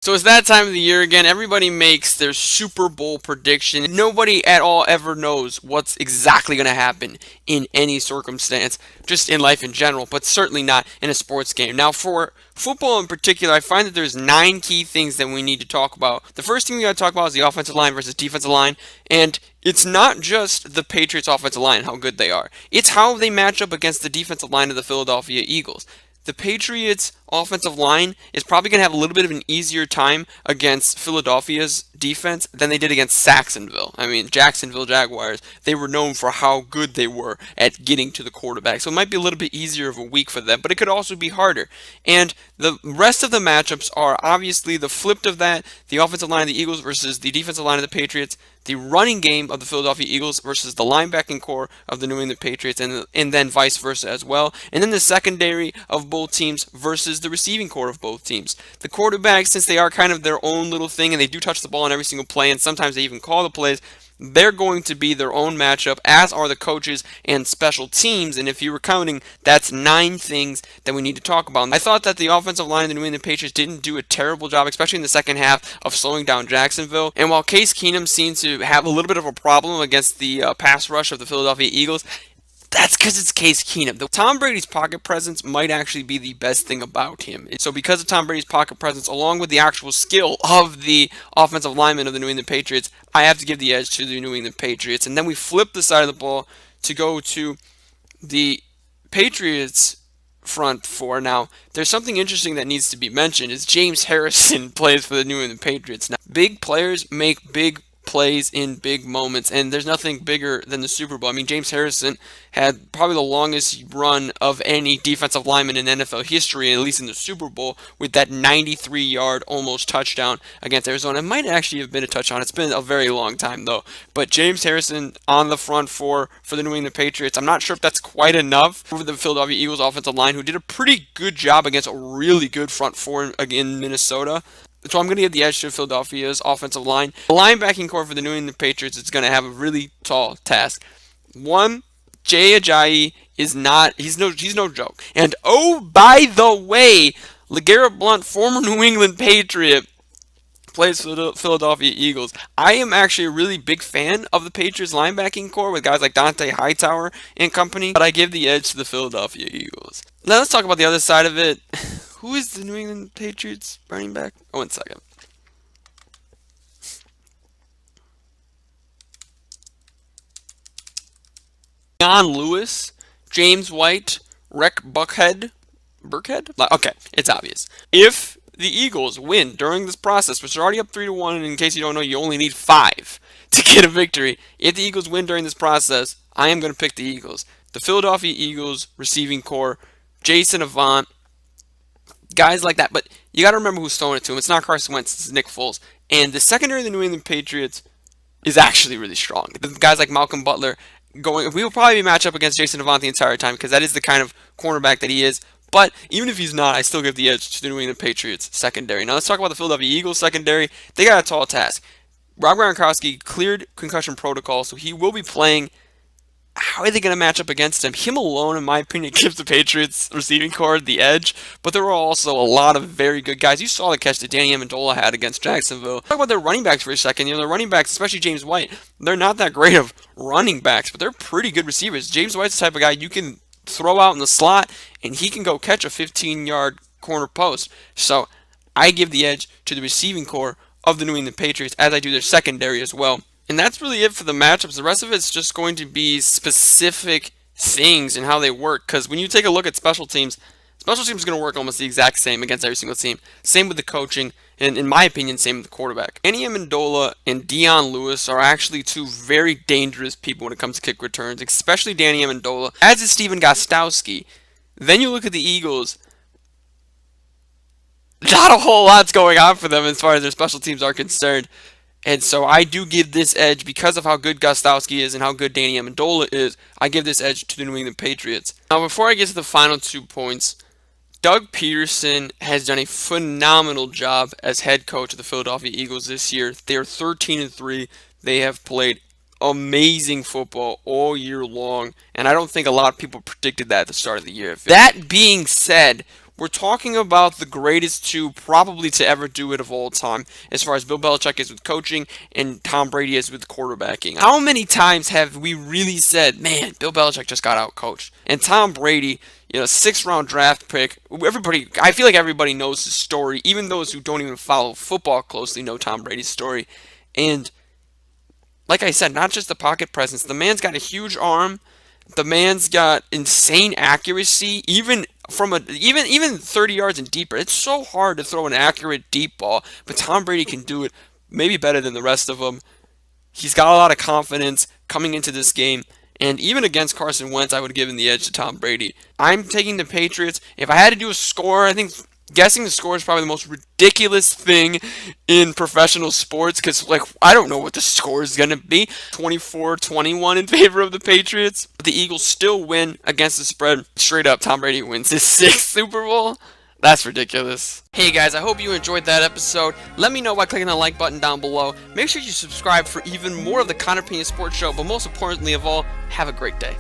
So it's that time of the year again. Everybody makes their Super Bowl prediction. Nobody at all ever knows what's exactly going to happen in any circumstance, just in life in general, but certainly not in a sports game. Now, for football in particular, I find that there's 9 key things that we need to talk about. The first thing we got to talk about is the offensive line versus defensive line, and it's not just the Patriots' offensive line, how good they are. It's how they match up against the defensive line of the Philadelphia Eagles. The Patriots' offensive line is probably going to have a little bit of an easier time against Philadelphia's defense than they did against Jacksonville. I mean, Jacksonville Jaguars, they were known for how good they were at getting to the quarterback. So it might be a little bit easier of a week for them, but it could also be harder. And the rest of the matchups are obviously the flip of that, the offensive line of the Eagles versus the defensive line of the Patriots, the running game of the Philadelphia Eagles versus the linebacking core of the New England Patriots, and then vice versa as well. And then the secondary of both teams versus the receiving core of both teams. The quarterbacks, since they are kind of their own little thing and they do touch the ball on every single play, and sometimes they even call the plays, they're going to be their own matchup, as are the coaches and special teams. And if you were counting, that's 9 things that we need to talk about. I thought that the offensive line of the New England Patriots didn't do a terrible job, especially in the second half, of slowing down Jacksonville. And while Case Keenum seemed to have a little bit of a problem against the pass rush of the Philadelphia Eagles, that's because it's Case Keenum. Tom Brady's pocket presence might actually be the best thing about him. So because of Tom Brady's pocket presence, along with the actual skill of the offensive linemen of the New England Patriots, I have to give the edge to the New England Patriots. And then we flip the side of the ball to go to the Patriots front four. Now, there's something interesting that needs to be mentioned is James Harrison plays for the New England Patriots. Now, big players make big plays in big moments, and there's nothing bigger than the Super Bowl. I mean, James Harrison had probably the longest run of any defensive lineman in NFL history, at least in the Super Bowl, with that 93-yard almost touchdown against Arizona. It might actually have been a touchdown. It's been a very long time, though. But James Harrison on the front four for the New England Patriots. I'm not sure if that's quite enough for the Philadelphia Eagles offensive line, who did a pretty good job against a really good front four in Minnesota. So I'm going to give the edge to Philadelphia's offensive line. The linebacking core for the New England Patriots is going to have a really tall task. One, Jay Ajayi is not, he's no joke. And oh, by the way, LeGarrette Blount, former New England Patriot, plays for the Philadelphia Eagles. I am actually a really big fan of the Patriots linebacking core with guys like Dante Hightower and company, but I give the edge to the Philadelphia Eagles. Now let's talk about the other side of it. Who is the New England Patriots running back? Oh, 1 second. John Lewis, James White, Rec Buckhead. Burkhead? Okay, it's obvious. If the Eagles win during this process, which are already up 3-1, and in case you don't know, you only need 5 to get a victory. If the Eagles win during this process, I am going to pick the Eagles. The Philadelphia Eagles receiving core, Jason Avant, guys like that. But you got to remember who's throwing it to him. It's not Carson Wentz, it's Nick Foles. And the secondary of the New England Patriots is actually really strong. The guys like Malcolm Butler we will probably be matched up against Jason Avant the entire time because that is the kind of cornerback that he is. But even if he's not, I still give the edge to the New England Patriots secondary. Now let's talk about the Philadelphia Eagles secondary. They got a tall task. Rob Gronkowski cleared concussion protocol, so he will be playing. How are they going to match up against him? Him alone, in my opinion, gives the Patriots receiving core the edge. But there are also a lot of very good guys. You saw the catch that Danny Amendola had against Jacksonville. Talk about their running backs for a second. Their running backs, especially James White, they're not that great of running backs, but they're pretty good receivers. James White's the type of guy you can throw out in the slot, and he can go catch a 15-yard corner post. So I give the edge to the receiving core of the New England Patriots, as I do their secondary as well. And that's really it for the matchups. The rest of it's just going to be specific things and how they work. Because when you take a look at special teams is going to work almost the exact same against every single team. Same with the coaching, and in my opinion, same with the quarterback. Danny Amendola and Dion Lewis are actually 2 very dangerous people when it comes to kick returns, especially Danny Amendola, as is Stephen Gostkowski. Then you look at the Eagles. Not a whole lot's going on for them as far as their special teams are concerned. And so I do give this edge because of how good Gostkowski is and how good Danny Amendola is. I give this edge to the New England Patriots. Now, before I get to the final 2 points, Doug Peterson has done a phenomenal job as head coach of the Philadelphia Eagles this year. They are 13-3. They have played amazing football all year long, and I don't think a lot of people predicted that at the start of the year. That being said, We're talking about the greatest two probably to ever do it of all time, as far as Bill Belichick is with coaching and Tom Brady is with quarterbacking. How many times have we really said, man, Bill Belichick just got out coached? And Tom Brady, 6th-round draft pick. I feel like everybody knows the story. Even those who don't even follow football closely know Tom Brady's story. And like I said, not just the pocket presence. The man's got a huge arm. The man's got insane accuracy, even from even 30 yards and deeper. It's so hard to throw an accurate deep ball, but Tom Brady can do it maybe better than the rest of them. He's got a lot of confidence coming into this game. And even against Carson Wentz, I would have given the edge to Tom Brady. I'm taking the Patriots. If I had to do a score, I think guessing the score is probably the most ridiculous thing in professional sports because, I don't know what the score is going to be. 24-21 in favor of the Patriots. But the Eagles still win against the spread. Straight up, Tom Brady wins his 6th Super Bowl. That's ridiculous. Hey guys, I hope you enjoyed that episode. Let me know by clicking the like button down below. Make sure you subscribe for even more of the Connor Pena Sports Show, but most importantly of all, have a great day.